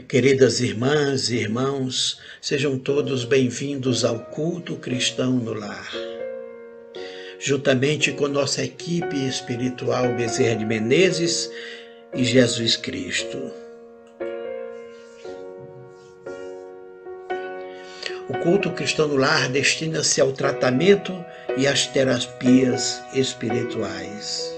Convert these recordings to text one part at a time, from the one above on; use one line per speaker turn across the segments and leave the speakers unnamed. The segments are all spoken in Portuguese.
Queridas irmãs e irmãos, sejam todos bem-vindos ao Culto Cristão no Lar. Juntamente com nossa equipe espiritual Bezerra de Menezes e Jesus Cristo. O Culto Cristão no Lar destina-se ao tratamento e às terapias espirituais.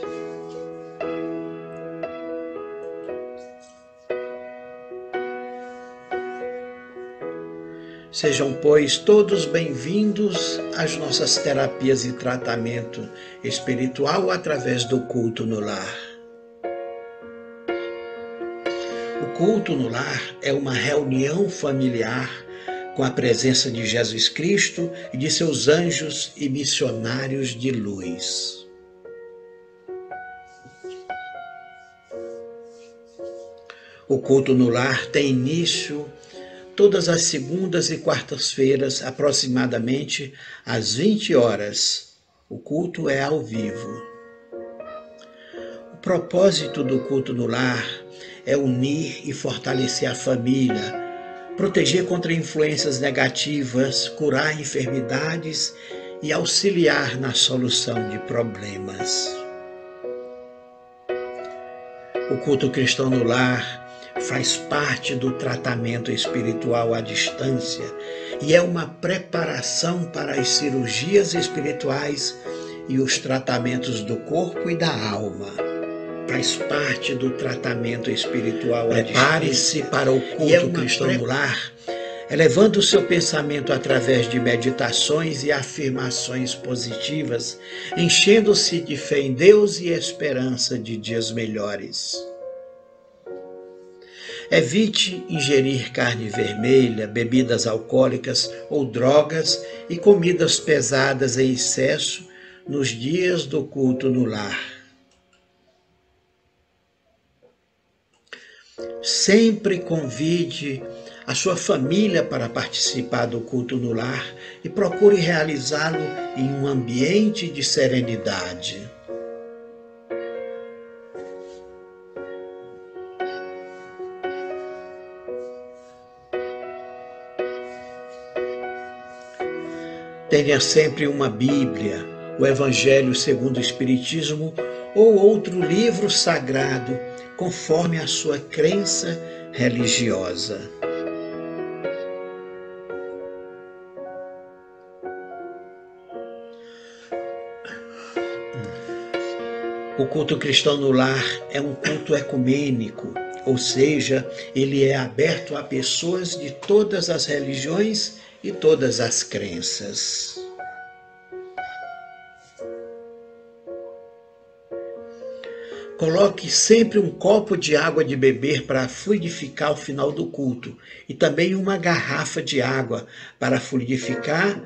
Sejam, pois, todos bem-vindos às nossas terapias e tratamento espiritual através do culto no lar. O culto no lar é uma reunião familiar com a presença de Jesus Cristo e de seus anjos e missionários de luz. O culto no lar tem início todas as segundas e quartas-feiras, aproximadamente às 20 horas. O culto é ao vivo. O propósito do culto no lar é unir e fortalecer a família, proteger contra influências negativas, curar enfermidades e auxiliar na solução de problemas. O culto cristão no lar faz parte do tratamento espiritual à distância e é uma preparação para as cirurgias espirituais e os tratamentos do corpo e da alma. Faz parte do tratamento espiritual à distância. Prepare-se para o culto cristão no lar, elevando o seu pensamento através de meditações e afirmações positivas, enchendo-se de fé em Deus e esperança de dias melhores. Evite ingerir carne vermelha, bebidas alcoólicas ou drogas e comidas pesadas em excesso nos dias do culto no lar. Sempre convide a sua família para participar do culto no lar e procure realizá-lo em um ambiente de serenidade. Tenha sempre uma Bíblia, o Evangelho segundo o Espiritismo ou outro livro sagrado, conforme a sua crença religiosa. O culto cristão no lar é um culto ecumênico, ou seja, ele é aberto a pessoas de todas as religiões e todas as crenças. Coloque sempre um copo de água de beber para fluidificar ao final do culto e também uma garrafa de água para fluidificar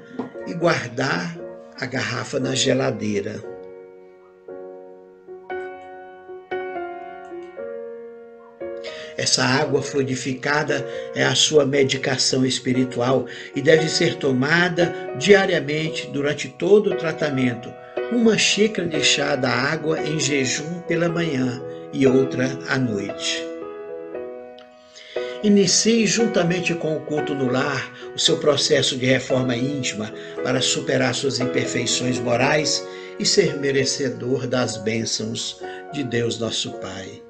e guardar a garrafa na geladeira. Essa água fluidificada é a sua medicação espiritual e deve ser tomada diariamente durante todo o tratamento. Uma xícara de chá da água em jejum pela manhã e outra à noite. Inicie juntamente com o culto no lar o seu processo de reforma íntima para superar suas imperfeições morais e ser merecedor das bênçãos de Deus nosso Pai.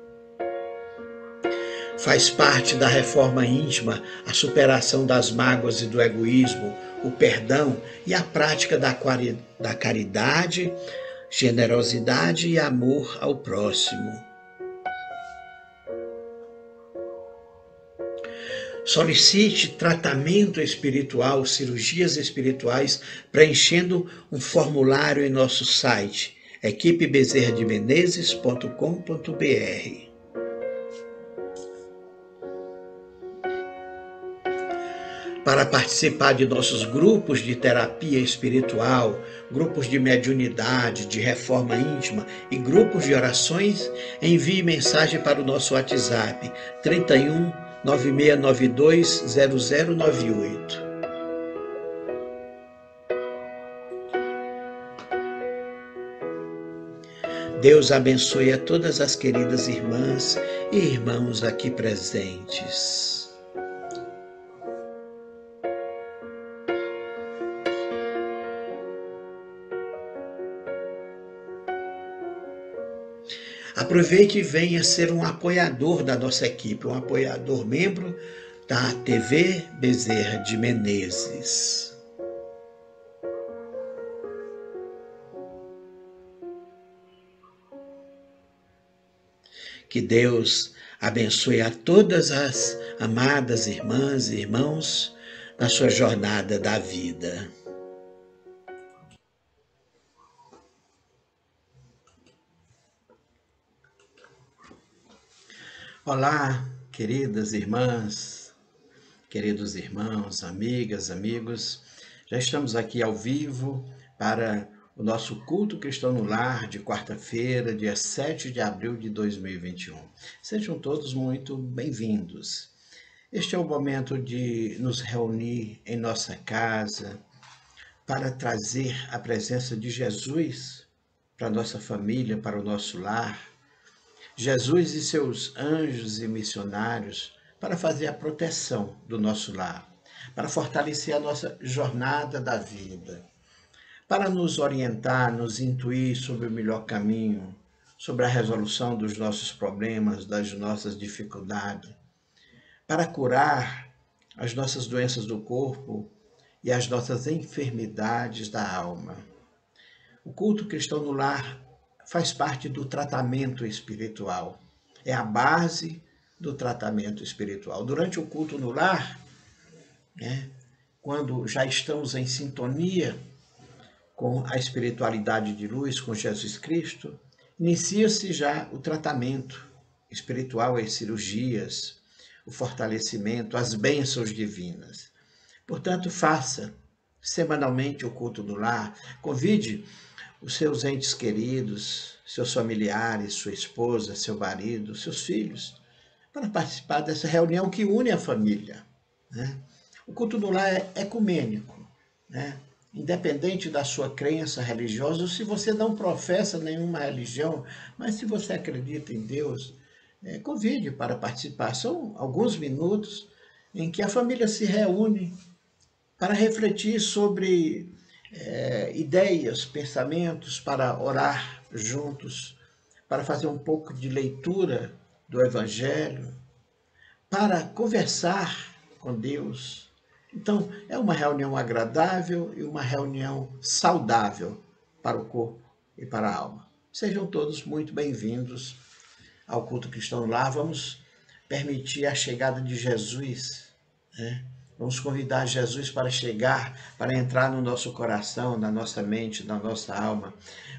Faz parte da reforma íntima a superação das mágoas e do egoísmo, o perdão e a prática da caridade, generosidade e amor ao próximo. Solicite tratamento espiritual, cirurgias espirituais, preenchendo um formulário em nosso site, equipebezerrademenezes.com.br. Para participar de nossos grupos de terapia espiritual, grupos de mediunidade, de reforma íntima e grupos de orações, envie mensagem para o nosso WhatsApp 31 9692 0098. Deus abençoe a todas as queridas irmãs e irmãos aqui presentes. Aproveite e venha ser um apoiador da nossa equipe, um apoiador membro da TV Bezerra de Menezes. Que Deus abençoe a todas as amadas irmãs e irmãos na sua jornada da vida. Olá, queridas irmãs, queridos irmãos, amigas, amigos. Já estamos aqui ao vivo para o nosso culto cristão no lar de quarta-feira, dia 7 de abril de 2021. Sejam todos muito bem-vindos. Este é o momento de nos reunir em nossa casa para trazer a presença de Jesus para a nossa família, para o nosso lar. Jesus e seus anjos e missionários para fazer a proteção do nosso lar, para fortalecer a nossa jornada da vida, para nos orientar, nos intuir sobre o melhor caminho, sobre a resolução dos nossos problemas, das nossas dificuldades, para curar as nossas doenças do corpo e as nossas enfermidades da alma. O culto cristão no lar faz parte do tratamento espiritual. É a base do tratamento espiritual. Durante o culto no lar, quando já estamos em sintonia com a espiritualidade de luz, com Jesus Cristo, inicia-se já o tratamento espiritual, as cirurgias, o fortalecimento, as bênçãos divinas. Portanto, faça semanalmente o culto no lar, convide os seus entes queridos, seus familiares, sua esposa, seu marido, seus filhos, para participar dessa reunião que une a família. O culto no lar é ecumênico, independente da sua crença religiosa, ou se você não professa nenhuma religião, mas se você acredita em Deus, convide para participar. São alguns minutos em que a família se reúne para refletir sobre ideias, pensamentos, para orar juntos, para fazer um pouco de leitura do Evangelho, para conversar com Deus. Então, é uma reunião agradável e uma reunião saudável para o corpo e para a alma. Sejam todos muito bem-vindos ao Culto Cristão Lar. Vamos permitir a chegada de Jesus, Vamos convidar Jesus para chegar, para entrar no nosso coração, na nossa mente, na nossa alma.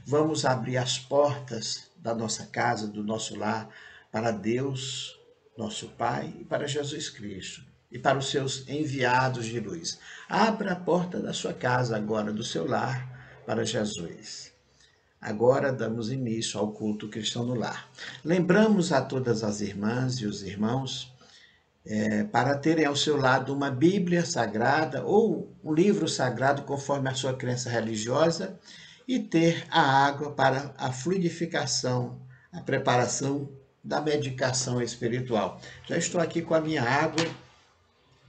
Vamos abrir as portas da nossa casa, do nosso lar, para Deus, nosso Pai, e para Jesus Cristo, e para os seus enviados de luz. Abra a porta da sua casa agora, do seu lar, para Jesus. Agora damos início ao culto cristão no lar. Lembramos a todas as irmãs e os irmãos para terem ao seu lado uma Bíblia sagrada ou um livro sagrado conforme a sua crença religiosa e ter a água para a fluidificação, a preparação da medicação espiritual. Já estou aqui com a minha água,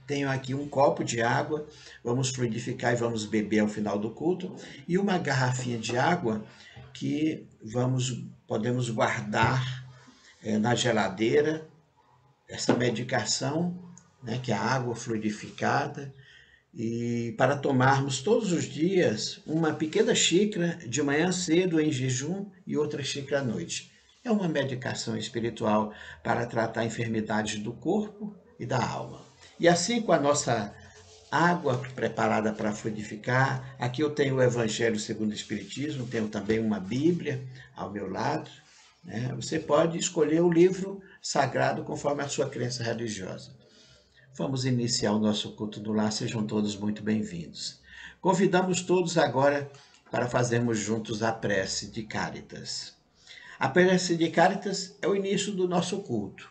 tenho aqui um copo de água, vamos fluidificar e vamos beber ao final do culto, e uma garrafinha de água que podemos guardar na geladeira, essa medicação, que é a água fluidificada, e para tomarmos todos os dias uma pequena xícara de manhã cedo em jejum e outra xícara à noite. É uma medicação espiritual para tratar enfermidades do corpo e da alma. E assim, com a nossa água preparada para fluidificar, aqui eu tenho o Evangelho segundo o Espiritismo, tenho também uma Bíblia ao meu lado. Você pode escolher o livro sagrado conforme a sua crença religiosa. Vamos iniciar o nosso culto do lar, sejam todos muito bem-vindos. Convidamos todos agora para fazermos juntos a prece de Cáritas. A prece de Cáritas é o início do nosso culto.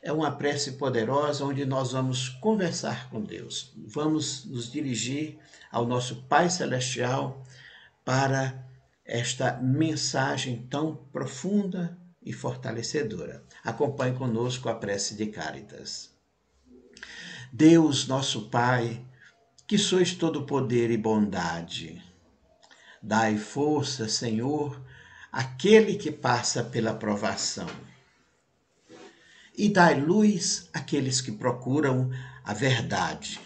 É uma prece poderosa onde nós vamos conversar com Deus. Vamos nos dirigir ao nosso Pai Celestial para esta mensagem tão profunda e fortalecedora. Acompanhe conosco a prece de Cáritas. Deus, nosso Pai, que sois todo poder e bondade, dai força, Senhor, aquele que passa pela provação. E dai luz àqueles que procuram a verdade.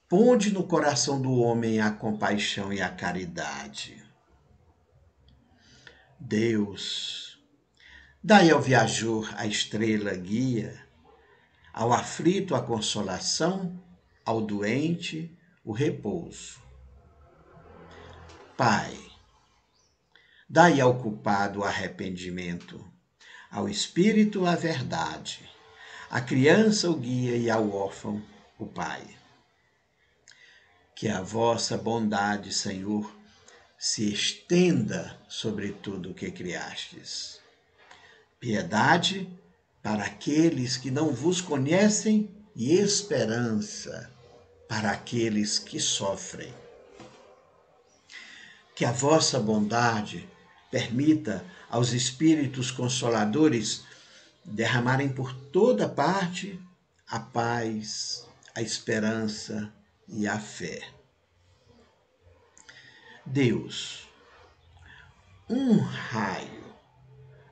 Ponde no coração do homem a compaixão e a caridade. Deus, dai ao viajor a estrela guia, ao aflito a consolação, ao doente o repouso. Pai, dai ao culpado o arrependimento, ao espírito a verdade, à criança o guia e ao órfão o pai. Que a vossa bondade, Senhor, se estenda sobre tudo o que criastes. Piedade para aqueles que não vos conhecem e esperança para aqueles que sofrem. Que a vossa bondade permita aos espíritos consoladores derramarem por toda parte a paz, a esperança e a fé. Deus, um raio,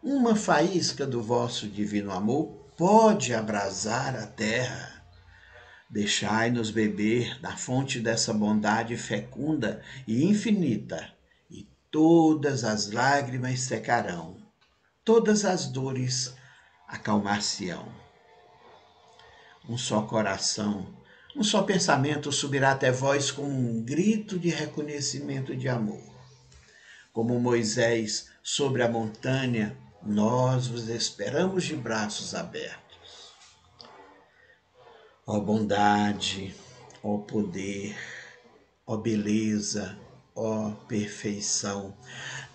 uma faísca do vosso divino amor pode abrasar a terra. Deixai-nos beber da fonte dessa bondade fecunda e infinita, e todas as lágrimas secarão, todas as dores acalmar-se-ão. Um só coração, um só pensamento subirá até vós como um grito de reconhecimento de amor. Como Moisés sobre a montanha, nós vos esperamos de braços abertos. Ó bondade, ó poder, ó beleza, ó perfeição,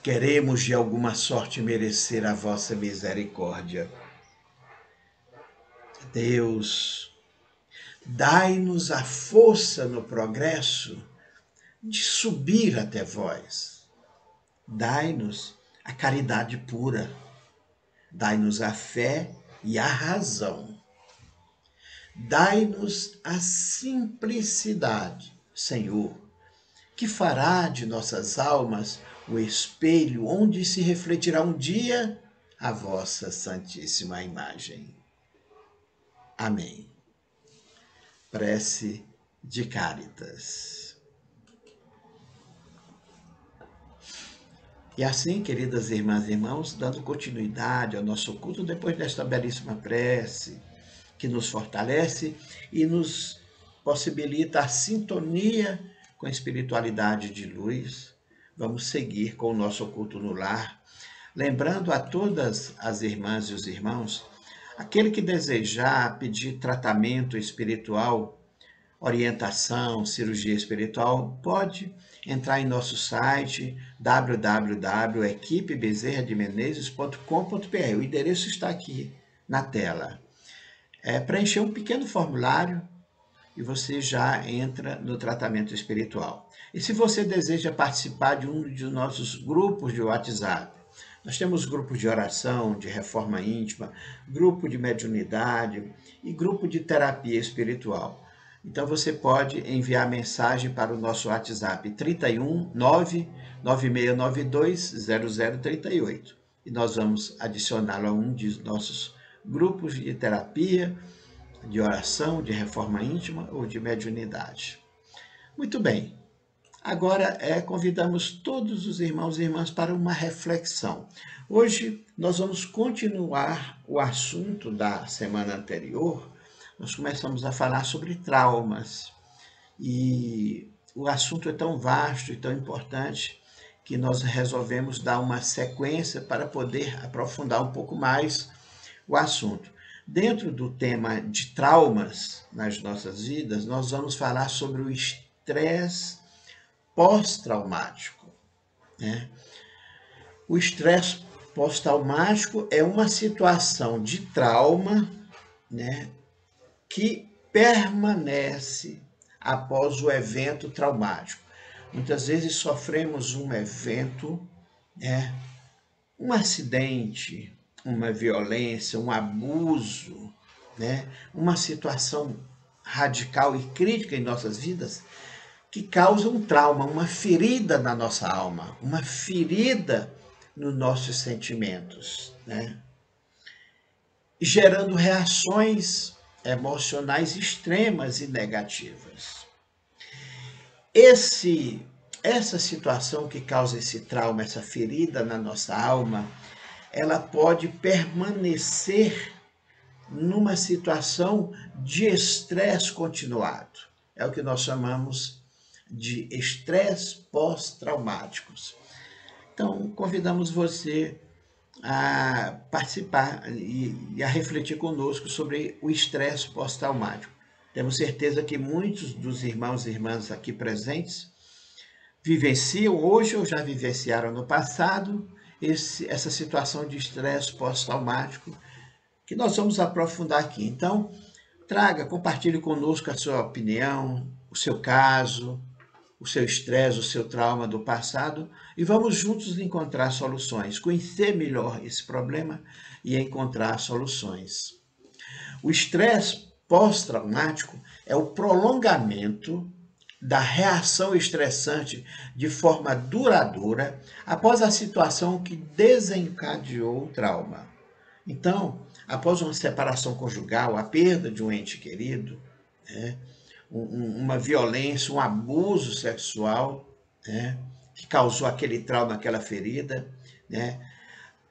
queremos de alguma sorte merecer a vossa misericórdia. Deus, dai-nos a força no progresso de subir até vós. Dai-nos a caridade pura, dai-nos a fé e a razão. Dai-nos a simplicidade, Senhor, que fará de nossas almas o espelho onde se refletirá um dia a vossa santíssima imagem. Amém. Prece de Cáritas. E assim, queridas irmãs e irmãos, dando continuidade ao nosso culto, depois desta belíssima prece, que nos fortalece e nos possibilita a sintonia com a espiritualidade de luz, vamos seguir com o nosso culto no lar, lembrando a todas as irmãs e os irmãos, aquele que desejar pedir tratamento espiritual, orientação, cirurgia espiritual, pode entrar em nosso site www.equipebezerrademenezes.com.br. O endereço está aqui na tela. Preencher um pequeno formulário e você já entra no tratamento espiritual. E se você deseja participar de um de nossos grupos de WhatsApp, nós temos grupos de oração, de reforma íntima, grupo de mediunidade e grupo de terapia espiritual. Então você pode enviar mensagem para o nosso WhatsApp 31 99692 0038 e nós vamos adicioná-lo a um de nossos grupos de terapia, de oração, de reforma íntima ou de mediunidade. Muito bem, agora convidamos todos os irmãos e irmãs para uma reflexão. Hoje nós vamos continuar o assunto da semana anterior. Nós começamos a falar sobre traumas e o assunto é tão vasto e tão importante que nós resolvemos dar uma sequência para poder aprofundar um pouco mais o assunto. Dentro do tema de traumas nas nossas vidas, nós vamos falar sobre o estresse pós-traumático, né? O estresse pós-traumático é uma situação de trauma, né, que permanece após o evento traumático. Muitas vezes sofremos um evento, né, um acidente, uma violência, um abuso, né, uma situação radical e crítica em nossas vidas que causa um trauma, uma ferida na nossa alma, uma ferida nos nossos sentimentos, né? Gerando reações emocionais extremas e negativas. Essa situação que causa esse trauma, essa ferida na nossa alma, ela pode permanecer numa situação de estresse continuado. É o que nós chamamos de estresse pós-traumáticos. Então, convidamos você a participar e a refletir conosco sobre o estresse pós-traumático. Temos certeza que muitos dos irmãos e irmãs aqui presentes vivenciam hoje ou já vivenciaram no passado essa situação de estresse pós-traumático que nós vamos aprofundar aqui. Então, compartilhe conosco a sua opinião, o seu caso, o seu estresse, o seu trauma do passado e vamos juntos encontrar soluções, conhecer melhor esse problema e encontrar soluções. O estresse pós-traumático é o prolongamento da reação estressante de forma duradoura após a situação que desencadeou o trauma. Então, após uma separação conjugal, a perda de um ente querido, né, uma violência, um abuso sexual, né, que causou aquele trauma, aquela ferida, né,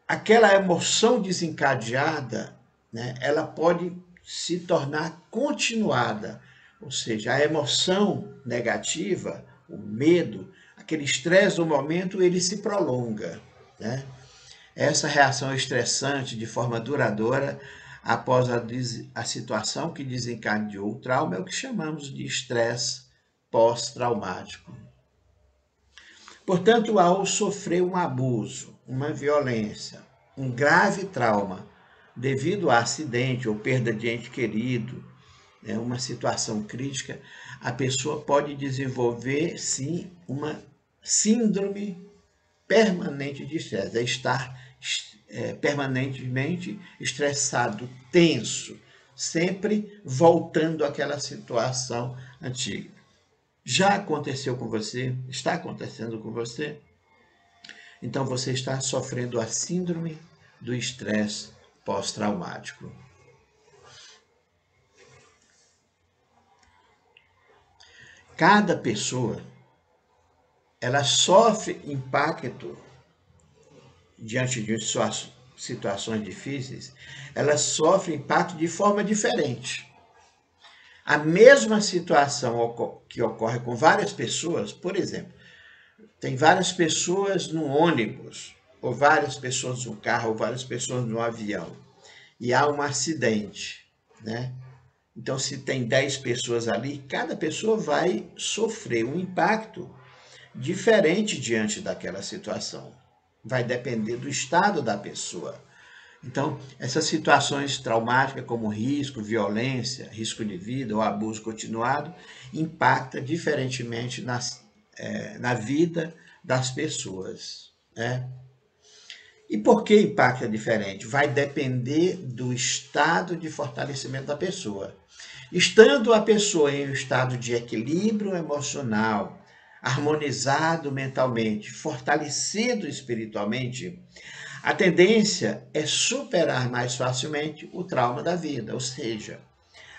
aquela emoção desencadeada, né, ela pode se tornar continuada, ou seja, a emoção negativa, o medo, aquele estresse do momento, ele se prolonga, né? Essa reação estressante de forma duradoura após a situação que desencadeou o trauma é o que chamamos de estresse pós-traumático. Portanto, ao sofrer um abuso, uma violência, um grave trauma devido a acidente ou perda de ente querido, uma situação crítica, a pessoa pode desenvolver, sim, uma síndrome permanente de estresse, é estar permanentemente estressado, tenso, sempre voltando àquela situação antiga. Já aconteceu com você? Está acontecendo com você? Então você está sofrendo a síndrome do estresse pós-traumático. Cada pessoa, ela sofre impacto diante de suas situações difíceis, ela sofre impacto de forma diferente. A mesma situação que ocorre com várias pessoas, por exemplo, tem várias pessoas no ônibus, ou várias pessoas no carro, ou várias pessoas no avião, e há um acidente, né? Então, se tem 10 pessoas ali, cada pessoa vai sofrer um impacto diferente diante daquela situação. Vai depender do estado da pessoa. Então, essas situações traumáticas como risco, violência, risco de vida ou abuso continuado, impacta diferentemente na vida das pessoas, né? E por que impacta diferente? Vai depender do estado de fortalecimento da pessoa. Estando a pessoa em um estado de equilíbrio emocional, harmonizado mentalmente, fortalecido espiritualmente, a tendência é superar mais facilmente o trauma da vida, ou seja,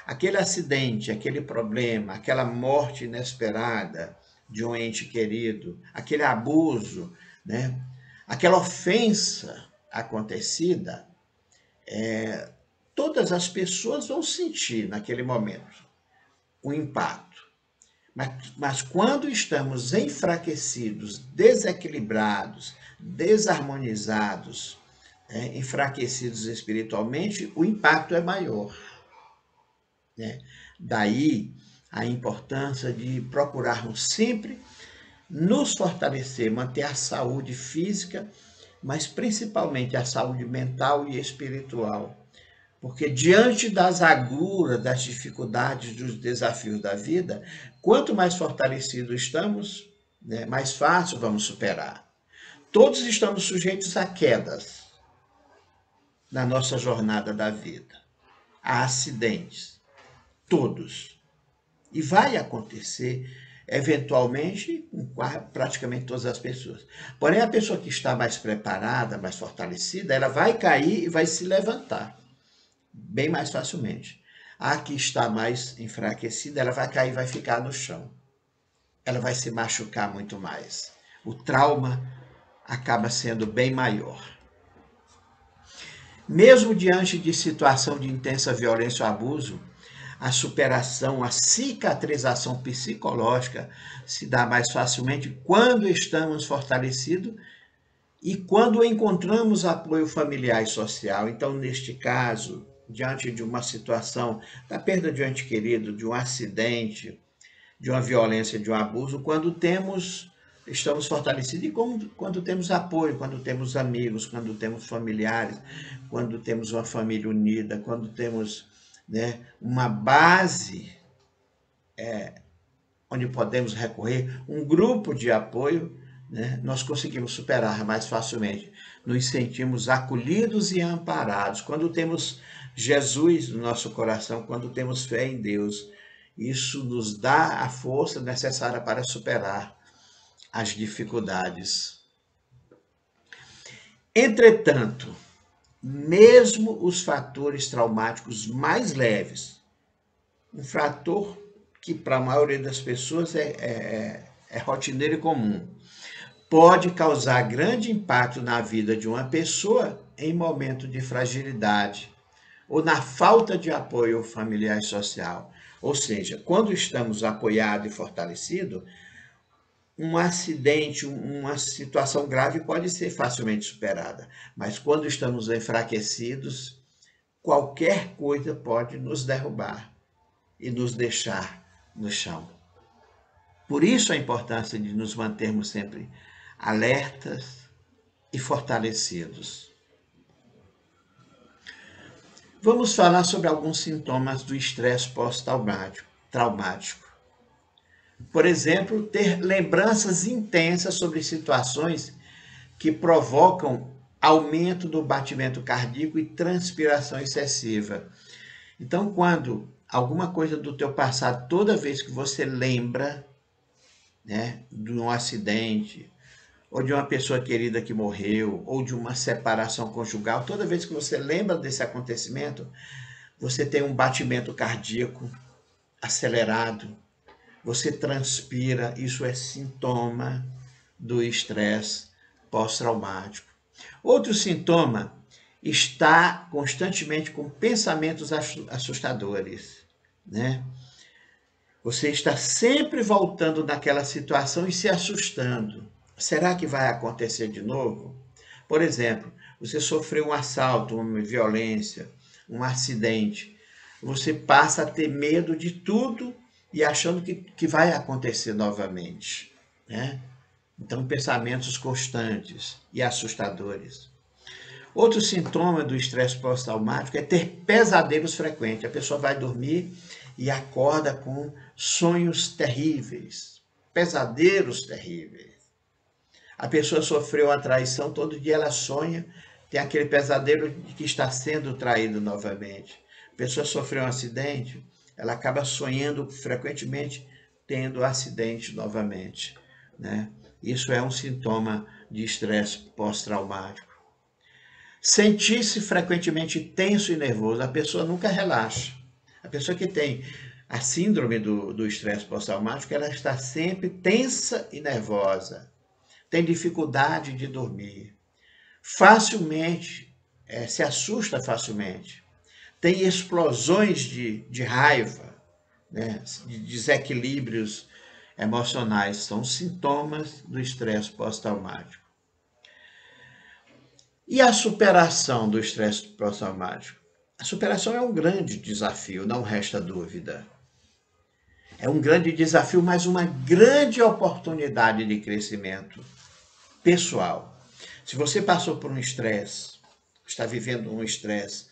aquele acidente, aquele problema, aquela morte inesperada de um ente querido, aquele abuso, né? Aquela ofensa acontecida, todas as pessoas vão sentir naquele momento o impacto. Mas quando estamos enfraquecidos, desequilibrados, desarmonizados, enfraquecidos espiritualmente, o impacto é maior, né? Daí a importância de procurarmos sempre nos fortalecer, manter a saúde física, mas principalmente a saúde mental e espiritual. Porque diante das agruras, das dificuldades, dos desafios da vida, quanto mais fortalecidos estamos, né, mais fácil vamos superar. Todos estamos sujeitos a quedas na nossa jornada da vida, a acidentes, todos. E vai acontecer eventualmente com praticamente todas as pessoas. Porém, a pessoa que está mais preparada, mais fortalecida, ela vai cair e vai se levantar bem mais facilmente. A que está mais enfraquecida, ela vai cair e vai ficar no chão. Ela vai se machucar muito mais. O trauma acaba sendo bem maior. Mesmo diante de situação de intensa violência ou abuso, a superação, a cicatrização psicológica se dá mais facilmente quando estamos fortalecidos e quando encontramos apoio familiar e social. Então, neste caso, diante de uma situação da perda de um ente querido, de um acidente, de uma violência, de um abuso, estamos fortalecidos e quando temos apoio, quando temos amigos, quando temos familiares, quando temos uma família unida, quando temos, né, uma base onde podemos recorrer, um grupo de apoio, né, nós conseguimos superar mais facilmente. Nos sentimos acolhidos e amparados. Quando temos Jesus no nosso coração, quando temos fé em Deus, isso nos dá a força necessária para superar as dificuldades. Entretanto, mesmo os fatores traumáticos mais leves, um fator que para a maioria das pessoas é rotineiro e comum, pode causar grande impacto na vida de uma pessoa em momento de fragilidade ou na falta de apoio familiar e social. Ou seja, quando estamos apoiados e fortalecidos, um acidente, uma situação grave pode ser facilmente superada, mas quando estamos enfraquecidos, qualquer coisa pode nos derrubar e nos deixar no chão. Por isso a importância de nos mantermos sempre alertas e fortalecidos. Vamos falar sobre alguns sintomas do estresse pós-traumático. Por exemplo, ter lembranças intensas sobre situações que provocam aumento do batimento cardíaco e transpiração excessiva. Então, quando alguma coisa do teu passado, toda vez que você lembra, né, de um acidente, ou de uma pessoa querida que morreu, ou de uma separação conjugal, toda vez que você lembra desse acontecimento, você tem um batimento cardíaco acelerado, você transpira, isso é sintoma do estresse pós-traumático. Outro sintoma está constantemente com pensamentos assustadores, né? Você está sempre voltando naquela situação e se assustando. Será que vai acontecer de novo? Por exemplo, você sofreu um assalto, uma violência, um acidente. Você passa a ter medo de tudo e achando que vai acontecer novamente, né? Então, pensamentos constantes e assustadores. Outro sintoma do estresse pós-traumático é ter pesadelos frequentes. A pessoa vai dormir e acorda com sonhos terríveis, pesadelos terríveis. A pessoa sofreu a traição, todo dia ela sonha, tem aquele pesadelo de que está sendo traído novamente. A pessoa sofreu um acidente, ela acaba sonhando frequentemente tendo acidente novamente, né? Isso é um sintoma de estresse pós-traumático. Sentir-se frequentemente tenso e nervoso, a pessoa nunca relaxa. A pessoa que tem a síndrome do estresse pós-traumático, ela está sempre tensa e nervosa, tem dificuldade de dormir, facilmente, se assusta facilmente, tem explosões de raiva, né, de desequilíbrios emocionais, são sintomas do estresse pós-traumático. E a superação do estresse pós-traumático? A superação é um grande desafio, não resta dúvida. É um grande desafio, mas uma grande oportunidade de crescimento pessoal. Se você passou por um estresse, está vivendo um estresse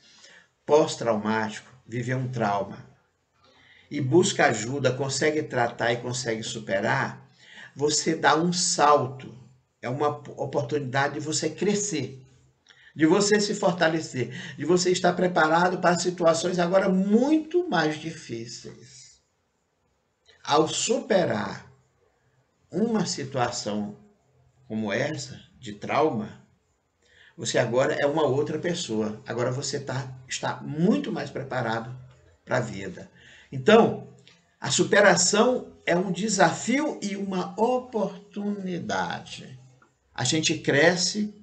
pós-traumático, viveu um trauma, e busca ajuda, consegue tratar e consegue superar, você dá um salto. É uma oportunidade de você crescer, de você se fortalecer, de você estar preparado para situações agora muito mais difíceis. Ao superar uma situação como essa, de trauma, você agora é uma outra pessoa. Agora você está muito mais preparado para a vida. Então, a superação é um desafio e uma oportunidade. A gente cresce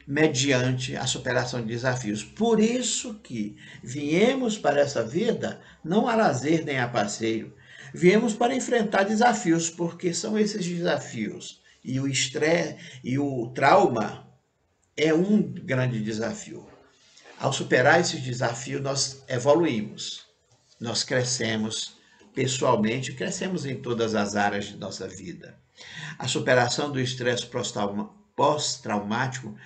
mediante a superação de desafios. Por isso que viemos para essa vida não a lazer nem a passeio. Viemos para enfrentar desafios, porque são esses desafios. E o estresse e o trauma é um grande desafio. Ao superar esse desafio, nós evoluímos, nós crescemos pessoalmente, crescemos em todas as áreas de nossa vida. A superação do estresse pós-traumático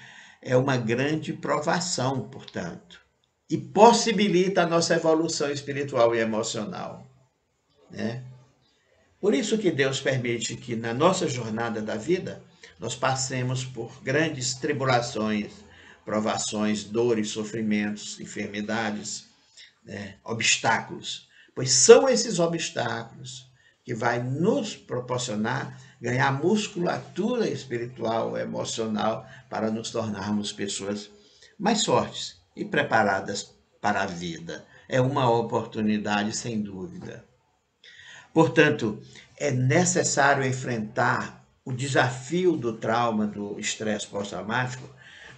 é uma grande provação, portanto, e possibilita a nossa evolução espiritual e emocional, né? Por isso que Deus permite que na nossa jornada da vida nós passemos por grandes tribulações, provações, dores, sofrimentos, enfermidades, né, obstáculos, pois são esses obstáculos que vai nos proporcionar ganhar musculatura espiritual, emocional, para nos tornarmos pessoas mais fortes e preparadas para a vida. É uma oportunidade, sem dúvida. Portanto, é necessário enfrentar o desafio do trauma, do estresse pós-traumático,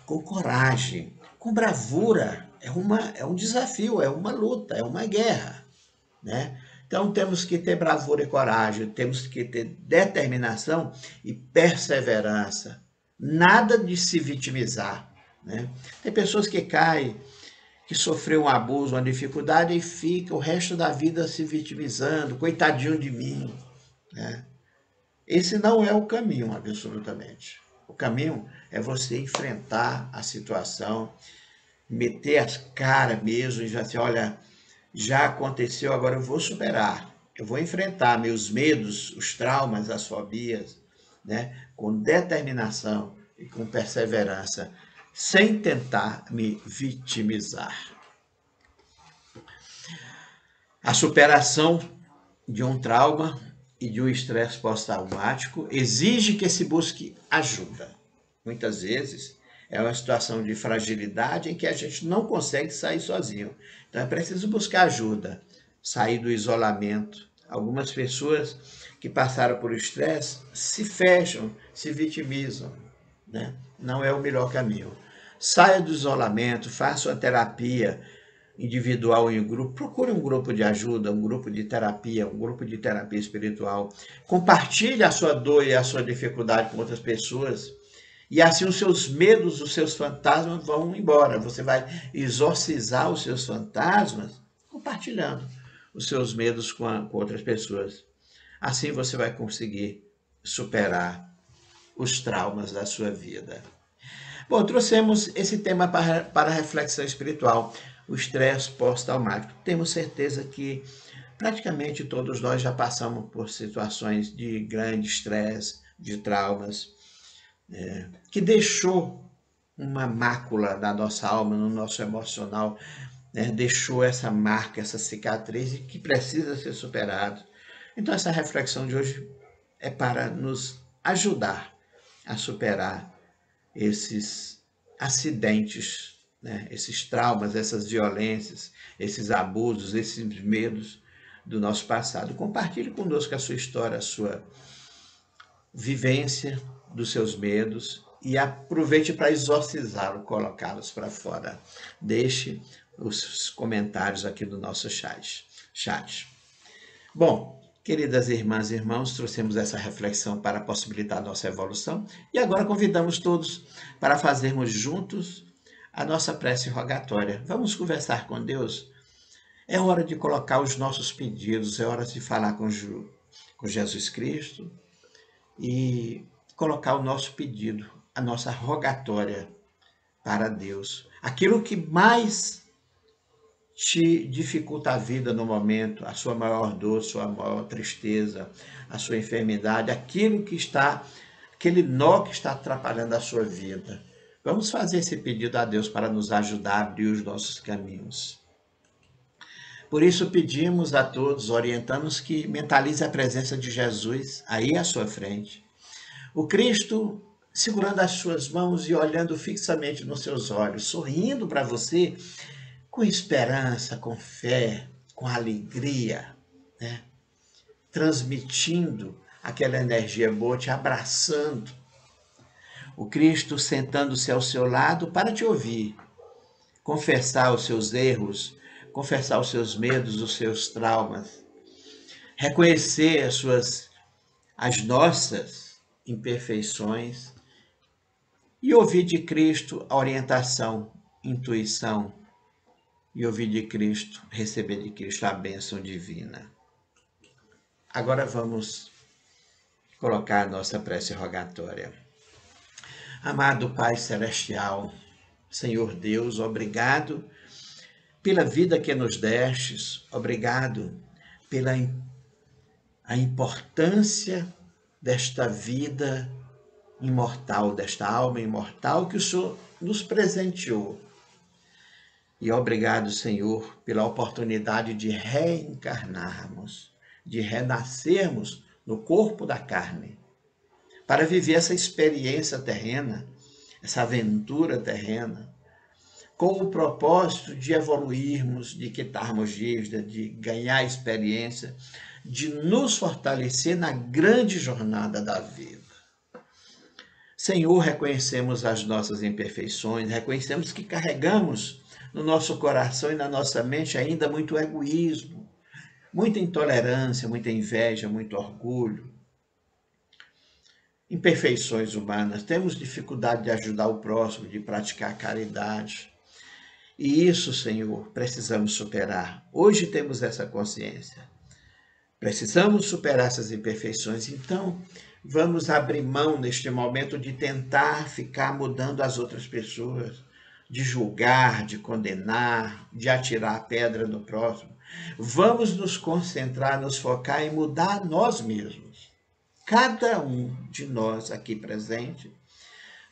com coragem, com bravura. É um desafio, é uma luta, é uma guerra, né? Então temos que ter bravura e coragem, temos que ter determinação e perseverança. Nada de se vitimizar, né? Tem pessoas que caem, que sofreu um abuso, uma dificuldade e fica o resto da vida se vitimizando, coitadinho de mim, né? Esse não é o caminho, absolutamente. O caminho é você enfrentar a situação, meter as caras mesmo e já assim, olha, já aconteceu, agora eu vou superar. Eu vou enfrentar meus medos, os traumas, as fobias, né? Com determinação e com perseverança, sem tentar me vitimizar. A superação de um trauma e de um estresse pós-traumático exige que se busque ajuda. Muitas vezes é uma situação de fragilidade em que a gente não consegue sair sozinho. Então é preciso buscar ajuda, sair do isolamento. Algumas pessoas que passaram por estresse se fecham, se vitimizam, né? Não é o melhor caminho. Saia do isolamento, faça uma terapia individual e em grupo, procure um grupo de ajuda, um grupo de terapia espiritual. Compartilhe a sua dor e a sua dificuldade com outras pessoas. E assim os seus medos, os seus fantasmas vão embora. Você vai exorcizar os seus fantasmas compartilhando os seus medos com outras pessoas. Assim você vai conseguir superar os traumas da sua vida. Bom, trouxemos esse tema para a reflexão espiritual, o estresse pós-traumático. Temos certeza que praticamente todos nós já passamos por situações de grande estresse, de traumas, que deixou uma mácula na nossa alma, no nosso emocional, né? Deixou essa marca, essa cicatriz que precisa ser superada. Então essa reflexão de hoje é para nos ajudar a superar esses acidentes, né? Esses traumas, essas violências, esses abusos, esses medos do nosso passado. Compartilhe conosco a sua história, a sua vivência dos seus medos e aproveite para exorcizá-los, colocá-los para fora. Deixe os comentários aqui do nosso chat. Bom, queridas irmãs e irmãos, trouxemos essa reflexão para possibilitar a nossa evolução e agora convidamos todos para fazermos juntos a nossa prece rogatória. Vamos conversar com Deus? É hora de colocar os nossos pedidos, é hora de falar com Jesus Cristo e colocar o nosso pedido, a nossa rogatória para Deus. Aquilo que mais te dificulta a vida no momento, a sua maior dor, sua maior tristeza, a sua enfermidade, aquele nó que está atrapalhando a sua vida. Vamos fazer esse pedido a Deus para nos ajudar a abrir os nossos caminhos. Por isso pedimos a todos, orientamos que mentalize a presença de Jesus aí à sua frente. O Cristo segurando as suas mãos e olhando fixamente nos seus olhos, sorrindo para você com esperança, com fé, com alegria, né? Transmitindo aquela energia boa, te abraçando. O Cristo sentando-se ao seu lado para te ouvir, confessar os seus erros, confessar os seus medos, os seus traumas, reconhecer as nossas imperfeições e ouvir de Cristo a orientação, intuição, e ouvir de Cristo, receber de Cristo a bênção divina. Agora vamos colocar a nossa prece rogatória. Amado Pai Celestial, Senhor Deus, obrigado pela vida que nos destes, obrigado pela a importância desta vida imortal, desta alma imortal que o Senhor nos presenteou. E obrigado, Senhor, pela oportunidade de reencarnarmos, de renascermos no corpo da carne, para viver essa experiência terrena, essa aventura terrena, com o propósito de evoluirmos, de quitarmos dívida, de ganhar experiência, de nos fortalecer na grande jornada da vida. Senhor, reconhecemos as nossas imperfeições, reconhecemos que carregamos no nosso coração e na nossa mente ainda muito egoísmo, muita intolerância, muita inveja, muito orgulho. Imperfeições humanas, temos dificuldade de ajudar o próximo, de praticar caridade. E isso, Senhor, precisamos superar. Hoje temos essa consciência. Precisamos superar essas imperfeições. Então, vamos abrir mão neste momento de tentar ficar mudando as outras pessoas, de julgar, de condenar, de atirar a pedra no próximo. Vamos nos concentrar, nos focar em mudar nós mesmos. Cada um de nós aqui presente,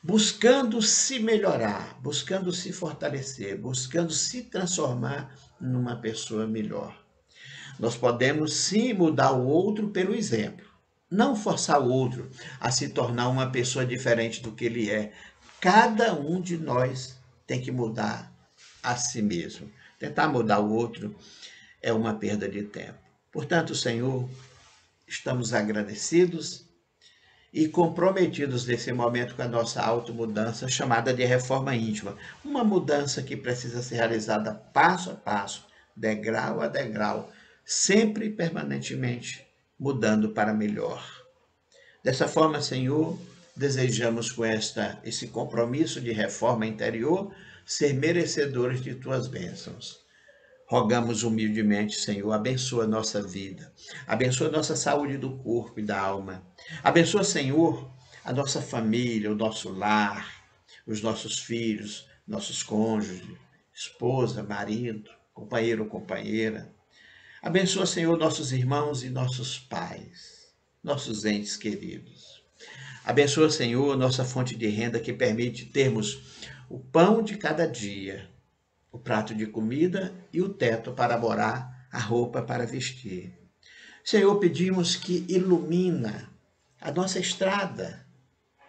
buscando se melhorar, buscando se fortalecer, buscando se transformar numa pessoa melhor. Nós podemos sim mudar o outro pelo exemplo, não forçar o outro a se tornar uma pessoa diferente do que ele é. Cada um de nós tem que mudar a si mesmo. Tentar mudar o outro é uma perda de tempo. Portanto, Senhor, estamos agradecidos e comprometidos nesse momento com a nossa automudança, chamada de reforma íntima. Uma mudança que precisa ser realizada passo a passo, degrau a degrau, sempre e permanentemente mudando para melhor. Dessa forma, Senhor, desejamos com esse compromisso de reforma interior ser merecedores de tuas bênçãos. Rogamos humildemente, Senhor, abençoa a nossa vida, abençoa a nossa saúde do corpo e da alma. Abençoa, Senhor, a nossa família, o nosso lar, os nossos filhos, nossos cônjuges, esposa, marido, companheiro ou companheira. Abençoa, Senhor, nossos irmãos e nossos pais, nossos entes queridos. Abençoa, Senhor, nossa fonte de renda que permite termos o pão de cada dia, o prato de comida e o teto para morar, a roupa para vestir. Senhor, pedimos que ilumina a nossa estrada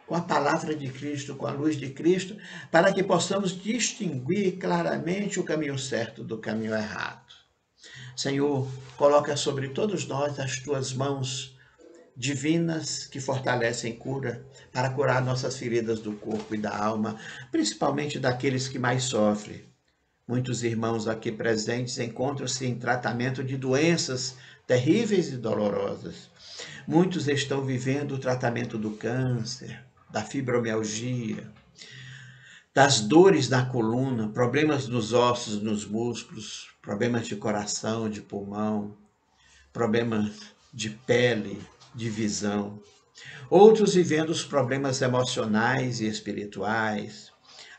com a palavra de Cristo, com a luz de Cristo, para que possamos distinguir claramente o caminho certo do caminho errado. Senhor, coloca sobre todos nós as tuas mãos divinas que fortalecem e cura, para curar nossas feridas do corpo e da alma, principalmente daqueles que mais sofrem. Muitos irmãos aqui presentes encontram-se em tratamento de doenças terríveis e dolorosas. Muitos estão vivendo o tratamento do câncer, da fibromialgia, das dores na coluna, problemas nos ossos, nos músculos, problemas de coração, de pulmão, problemas de pele, de visão. Outros vivendo os problemas emocionais e espirituais,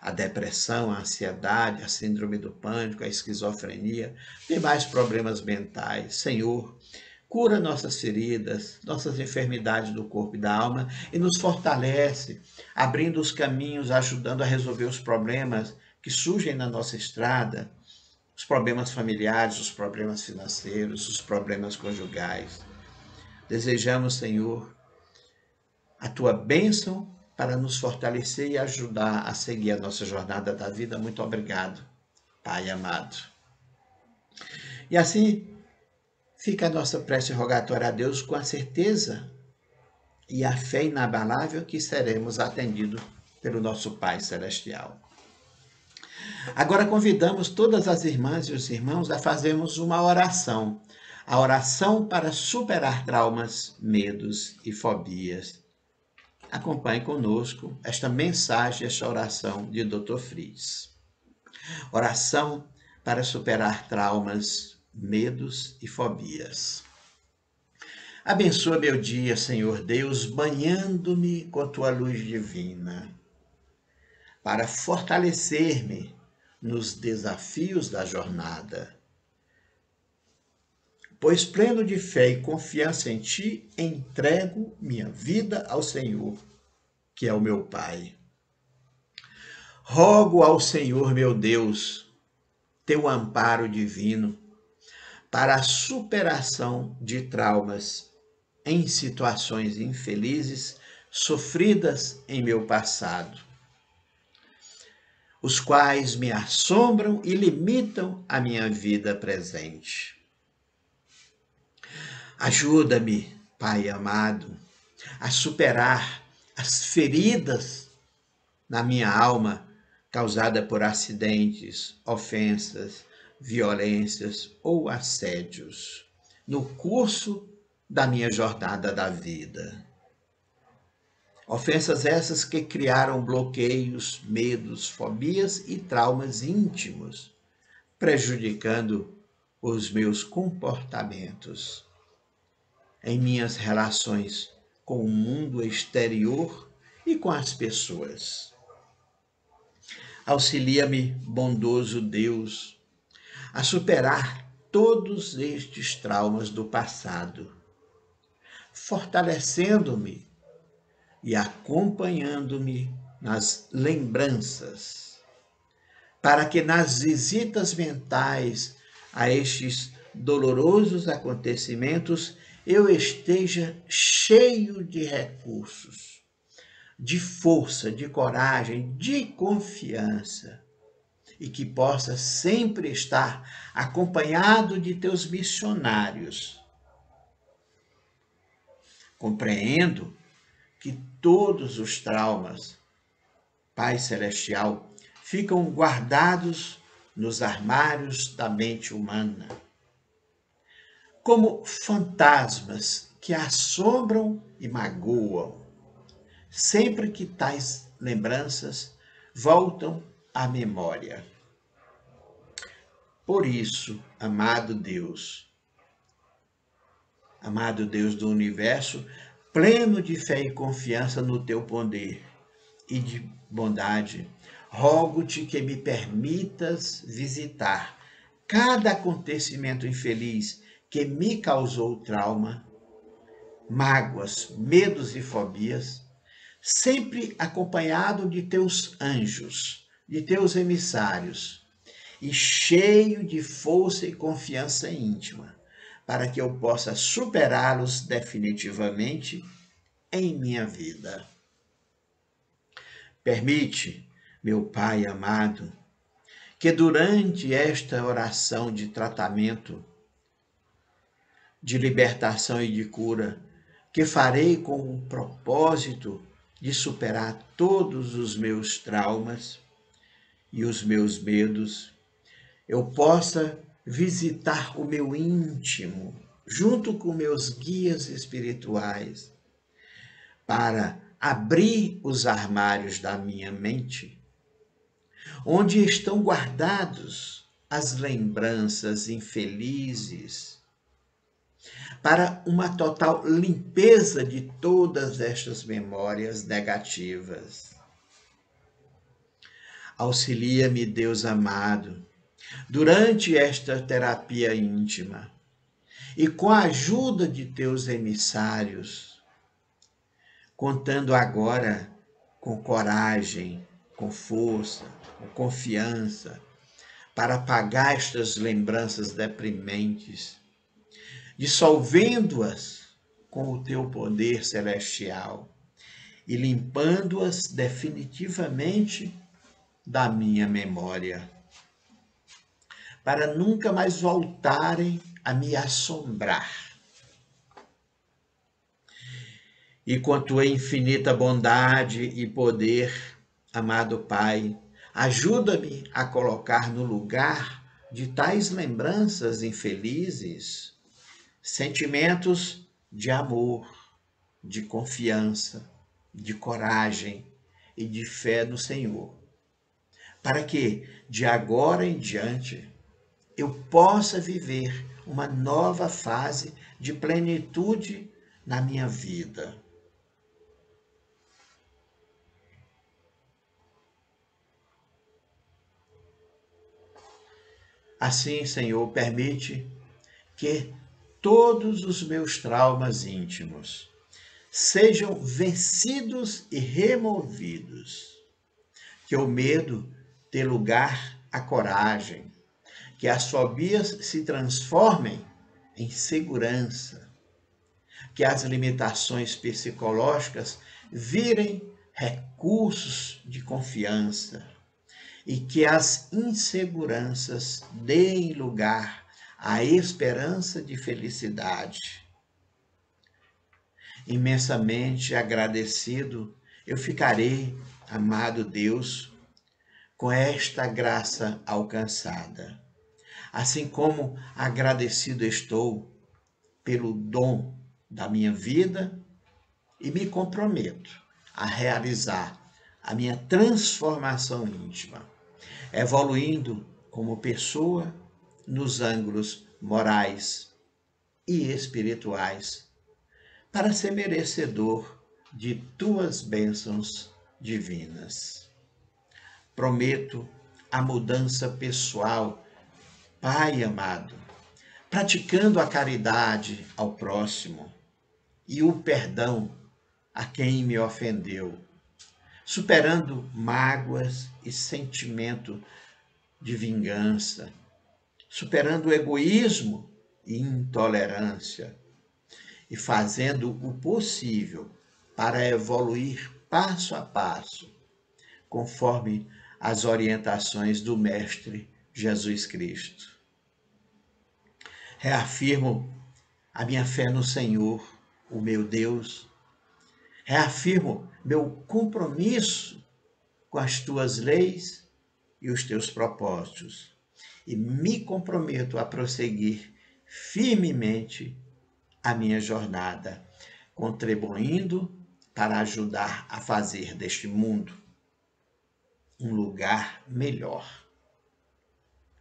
a depressão, a ansiedade, a síndrome do pânico, a esquizofrenia, demais problemas mentais. Senhor, cura nossas feridas, nossas enfermidades do corpo e da alma e nos fortalece, abrindo os caminhos, ajudando a resolver os problemas que surgem na nossa estrada os problemas familiares, os problemas financeiros, os problemas conjugais. Desejamos, Senhor, a tua bênção para nos fortalecer e ajudar a seguir a nossa jornada da vida. Muito obrigado, Pai amado. E assim fica a nossa prece rogatória a Deus com a certeza e a fé inabalável que seremos atendidos pelo nosso Pai Celestial. Agora convidamos todas as irmãs e os irmãos a fazermos uma oração. A oração para superar traumas, medos e fobias. Acompanhe conosco esta mensagem, esta oração de Dr. Fritz. Oração para superar traumas, medos e fobias. Abençoa meu dia, Senhor Deus, banhando-me com a tua luz divina, para fortalecer-me nos desafios da jornada. Pois pleno de fé e confiança em ti, entrego minha vida ao Senhor, que é o meu Pai. Rogo ao Senhor, meu Deus, teu amparo divino, para a superação de traumas em situações infelizes sofridas em meu passado, os quais me assombram e limitam a minha vida presente. Ajuda-me, Pai amado, a superar as feridas na minha alma causada por acidentes, ofensas, violências ou assédios no curso da minha jornada da vida. Ofensas essas que criaram bloqueios, medos, fobias e traumas íntimos, prejudicando os meus comportamentos em minhas relações com o mundo exterior e com as pessoas. Auxilia-me, bondoso Deus, a superar todos estes traumas do passado, fortalecendo-me e acompanhando-me nas lembranças, para que nas visitas mentais a estes dolorosos acontecimentos eu esteja cheio de recursos, de força, de coragem, de confiança, e que possa sempre estar acompanhado de teus missionários. Compreendo que todos os traumas, Pai Celestial, ficam guardados nos armários da mente humana, como fantasmas que assombram e magoam, sempre que tais lembranças voltam à memória. Por isso, amado Deus do universo, pleno de fé e confiança no teu poder e de bondade, rogo-te que me permitas visitar cada acontecimento infeliz que me causou trauma, mágoas, medos e fobias, sempre acompanhado de teus anjos, de teus emissários, e cheio de força e confiança íntima, para que eu possa superá-los definitivamente em minha vida. Permite, meu Pai amado, que durante esta oração de tratamento, de libertação e de cura, que farei com o propósito de superar todos os meus traumas e os meus medos, eu possa visitar o meu íntimo, junto com meus guias espirituais, para abrir os armários da minha mente, onde estão guardados as lembranças infelizes, para uma total limpeza de todas estas memórias negativas. Auxilia-me, Deus amado, durante esta terapia íntima e com a ajuda de teus emissários, contando agora com coragem, com força, com confiança, para apagar estas lembranças deprimentes, dissolvendo-as com o teu poder celestial e limpando-as definitivamente da minha memória, para nunca mais voltarem a me assombrar. E com a tua infinita bondade e poder, amado Pai, ajuda-me a colocar no lugar de tais lembranças infelizes sentimentos de amor, de confiança, de coragem e de fé no Senhor, para que, de agora em diante, eu possa viver uma nova fase de plenitude na minha vida. Assim, Senhor, permite que todos os meus traumas íntimos sejam vencidos e removidos, que o medo dê lugar à coragem, que as fobias se transformem em segurança, que as limitações psicológicas virem recursos de confiança e que as inseguranças deem lugar à esperança de felicidade. Imensamente agradecido eu ficarei, amado Deus, com esta graça alcançada. Assim como agradecido estou pelo dom da minha vida e me comprometo a realizar a minha transformação íntima, evoluindo como pessoa nos ângulos morais e espirituais, para ser merecedor de tuas bênçãos divinas. Prometo a mudança pessoal, Pai amado, praticando a caridade ao próximo e o perdão a quem me ofendeu, superando mágoas e sentimento de vingança, superando o egoísmo e intolerância e fazendo o possível para evoluir passo a passo, conforme as orientações do Mestre Jesus Cristo. Reafirmo a minha fé no Senhor, o meu Deus. Reafirmo meu compromisso com as tuas leis e os teus propósitos. E me comprometo a prosseguir firmemente a minha jornada, contribuindo para ajudar a fazer deste mundo um lugar melhor.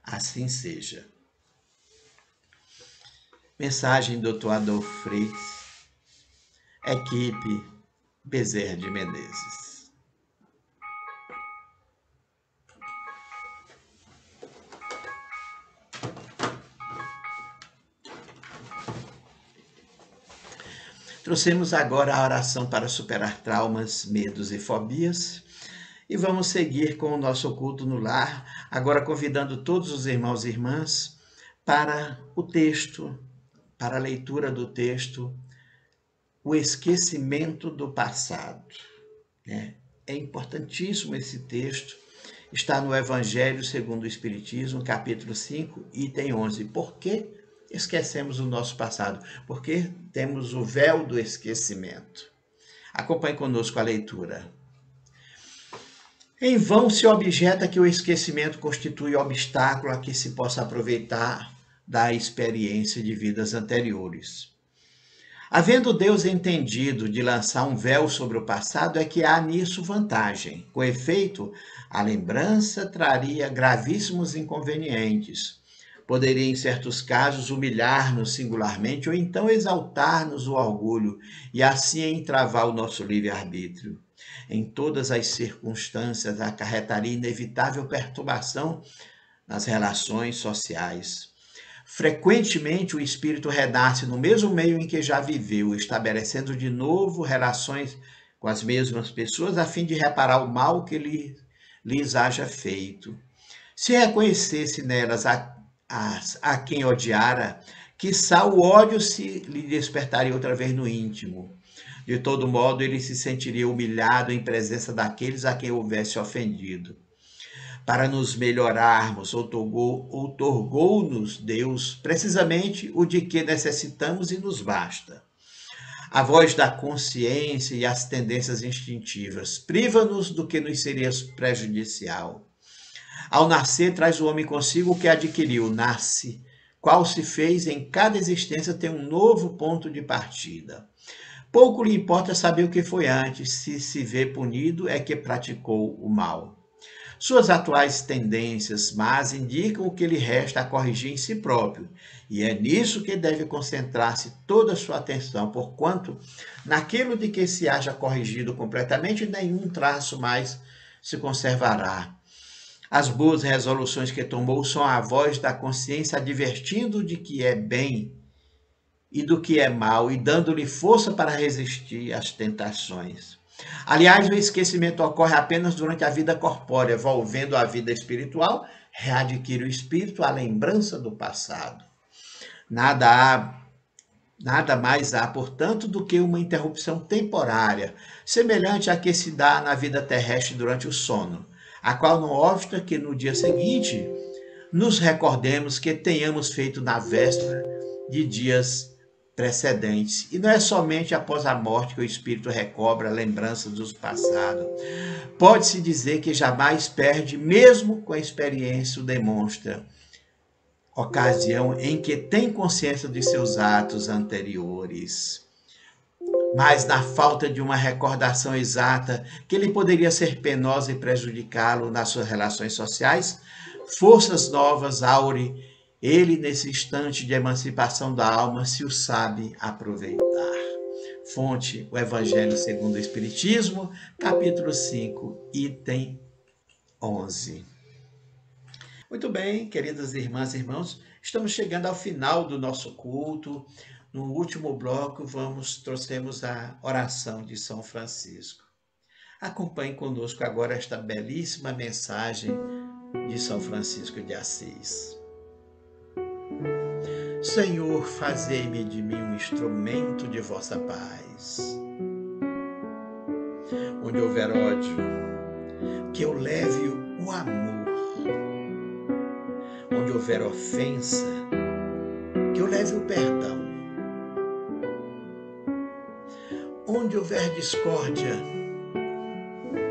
Assim seja. Mensagem do Dr. Adolfo Freitas, equipe Bezerra de Menezes. Trouxemos agora a oração para superar traumas, medos e fobias. E vamos seguir com o nosso culto no lar, agora convidando todos os irmãos e irmãs para o texto, para a leitura do texto, o esquecimento do passado. É importantíssimo esse texto, está no Evangelho segundo o Espiritismo, capítulo 5, item 11. Por que esquecemos o nosso passado? Porque temos o véu do esquecimento. Acompanhe conosco a leitura. Em vão se objeta que o esquecimento constitui obstáculo a que se possa aproveitar da experiência de vidas anteriores. Havendo Deus entendido de lançar um véu sobre o passado, é que há nisso vantagem. Com efeito, a lembrança traria gravíssimos inconvenientes. Poderia, em certos casos, humilhar-nos singularmente ou então exaltar-nos o orgulho e assim entravar o nosso livre-arbítrio. Em todas as circunstâncias, acarretaria inevitável perturbação nas relações sociais. Frequentemente, o espírito renasce no mesmo meio em que já viveu, estabelecendo de novo relações com as mesmas pessoas, a fim de reparar o mal que lhes haja feito. Se reconhecesse nelas a quem odiara, quiçá o ódio se lhe despertaria outra vez no íntimo. De todo modo, ele se sentiria humilhado em presença daqueles a quem houvesse ofendido. Para nos melhorarmos, outorgou-nos Deus precisamente o de que necessitamos e nos basta. A voz da consciência e as tendências instintivas priva-nos do que nos seria prejudicial. Ao nascer, traz o homem consigo o que adquiriu, nasce, qual se fez em cada existência tem um novo ponto de partida. Pouco lhe importa saber o que foi antes, se vê punido é que praticou o mal. Suas atuais tendências más indicam o que lhe resta a corrigir em si próprio, e é nisso que deve concentrar-se toda a sua atenção, porquanto, naquilo de que se haja corrigido completamente, nenhum traço mais se conservará. As boas resoluções que tomou são a voz da consciência advertindo de que é bem e do que é mal e dando-lhe força para resistir às tentações. Aliás, o esquecimento ocorre apenas durante a vida corpórea, volvendo à vida espiritual, readquire o espírito a lembrança do passado. Nada mais há, portanto, do que uma interrupção temporária, semelhante à que se dá na vida terrestre durante o sono, a qual não obsta que no dia seguinte nos recordemos que tenhamos feito na véspera de dias precedentes. E não é somente após a morte que o espírito recobra lembranças do passado. Pode-se dizer que jamais perde, mesmo com a experiência o demonstra, ocasião em que tem consciência de seus atos anteriores. Mas na falta de uma recordação exata, que lhe poderia ser penosa e prejudicá-lo nas suas relações sociais, forças novas aure ele, nesse instante de emancipação da alma, se o sabe aproveitar. Fonte, o Evangelho segundo o Espiritismo, capítulo 5, item 11. Muito bem, queridas irmãs e irmãos, estamos chegando ao final do nosso culto. No último bloco, trouxemos a oração de São Francisco. Acompanhe conosco agora esta belíssima mensagem de São Francisco de Assis. Senhor, fazei-me de mim um instrumento de vossa paz. Onde houver ódio, que eu leve o amor. Onde houver ofensa, que eu leve o perdão. Onde houver discórdia,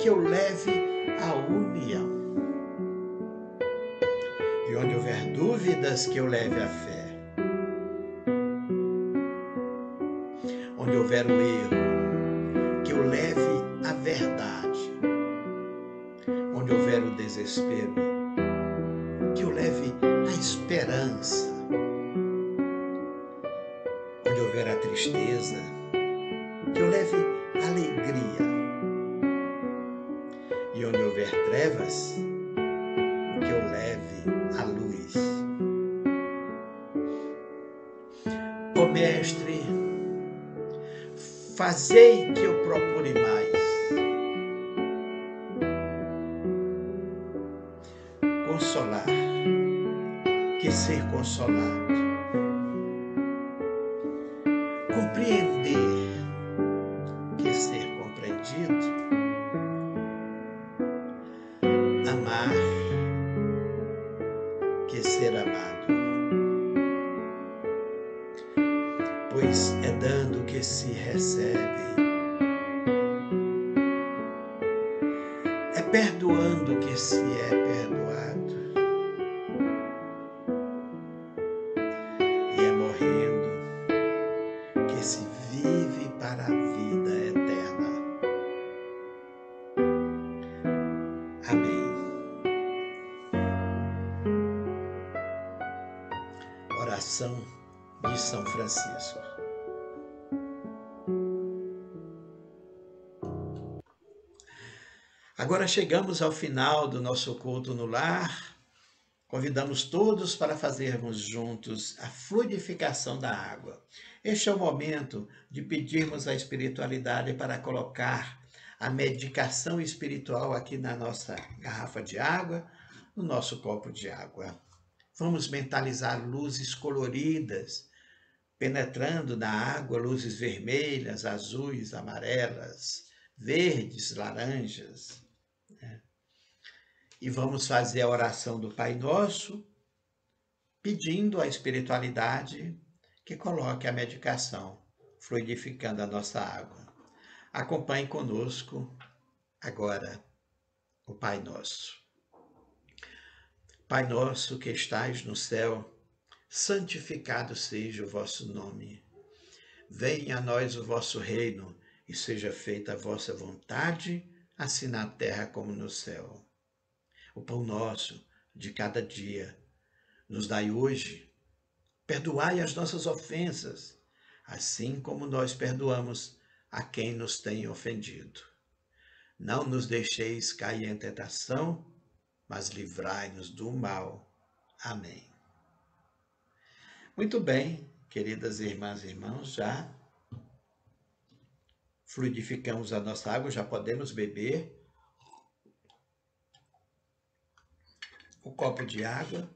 que eu leve a união. E onde houver dúvidas, que eu leve a fé. Onde houver o erro, que eu leve a verdade. Onde houver o desespero, que eu leve a esperança. Onde houver a tristeza, que eu leve a alegria. E onde houver trevas, que eu leve a luz. Ó Mestre, fazei que eu procure mais consolar que ser consolado, compreender que ser compreendido, amar que ser amado, pois é dando que se recebe, é perdoando que se é perdoado, e é morrendo que se vive para a vida eterna. Amém. Oração de São Francisco. Agora chegamos ao final do nosso culto no lar. Convidamos todos para fazermos juntos a fluidificação da água. Este é o momento de pedirmos à espiritualidade para colocar a medicação espiritual aqui na nossa garrafa de água, no nosso copo de água. Vamos mentalizar luzes coloridas, penetrando na água, luzes vermelhas, azuis, amarelas, verdes, laranjas. E vamos fazer a oração do Pai Nosso, pedindo à espiritualidade que coloque a medicação, fluidificando a nossa água. Acompanhe conosco agora o Pai Nosso. Pai nosso que estais no céu, santificado seja o vosso nome. Venha a nós o vosso reino e seja feita a vossa vontade, assim na terra como no céu. O pão nosso de cada dia nos dai hoje. Perdoai as nossas ofensas, assim como nós perdoamos a quem nos tem ofendido. Não nos deixeis cair em tentação, mas livrai-nos do mal. Amém. Muito bem, queridas irmãs e irmãos, já fluidificamos a nossa água, já podemos beber o copo de água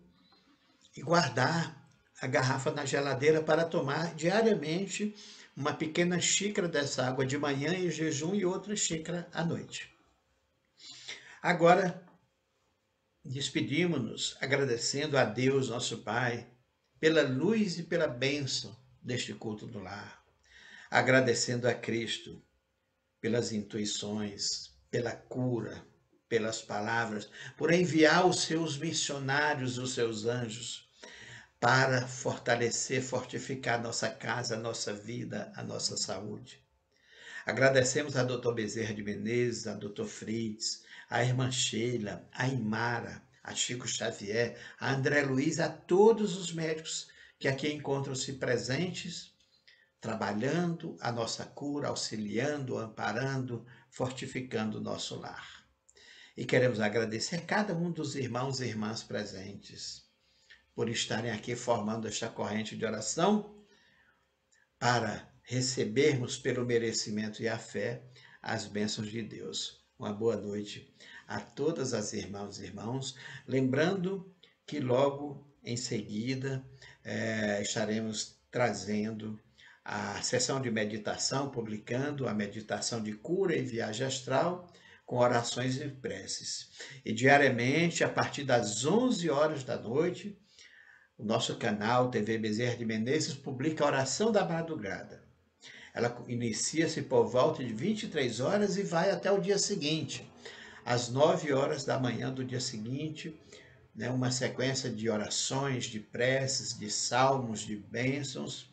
e guardar a garrafa na geladeira para tomar diariamente uma pequena xícara dessa água de manhã em jejum e outra xícara à noite. Agora, despedimos-nos agradecendo a Deus, nosso Pai, pela luz e pela bênção deste culto do lar. Agradecendo a Cristo pelas intuições, pela cura, pelas palavras, por enviar os seus missionários, os seus anjos, para fortalecer, fortificar nossa casa, a nossa vida, a nossa saúde. Agradecemos a Dr. Bezerra de Menezes, a Dr. Fritz, a irmã Sheila, a Imara, a Chico Xavier, a André Luiz, a todos os médicos que aqui encontram-se presentes, trabalhando a nossa cura, auxiliando, amparando, fortificando o nosso lar. E queremos agradecer a cada um dos irmãos e irmãs presentes por estarem aqui formando esta corrente de oração para recebermos pelo merecimento e a fé as bênçãos de Deus. Uma boa noite a todas as irmãs e irmãos, lembrando que logo em seguida estaremos trazendo a sessão de meditação, publicando a meditação de cura e viagem astral, com orações e preces. E diariamente, a partir das 11 horas da noite, o nosso canal TV Bezerra de Menezes publica a oração da madrugada. Ela inicia-se por volta de 23 horas e vai até o dia seguinte, às 9 horas da manhã do dia seguinte, uma sequência de orações, de preces, de salmos, de bênçãos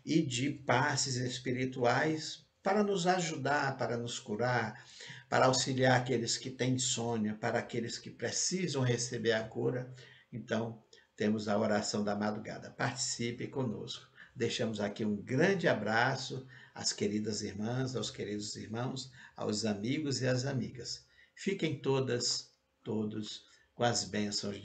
e de passes espirituais para nos ajudar, para nos curar, para auxiliar aqueles que têm insônia, para aqueles que precisam receber a cura. Então, temos a oração da madrugada. Participe conosco. Deixamos aqui um grande abraço às queridas irmãs, aos queridos irmãos, aos amigos e às amigas. Fiquem todas, todos com as bênçãos de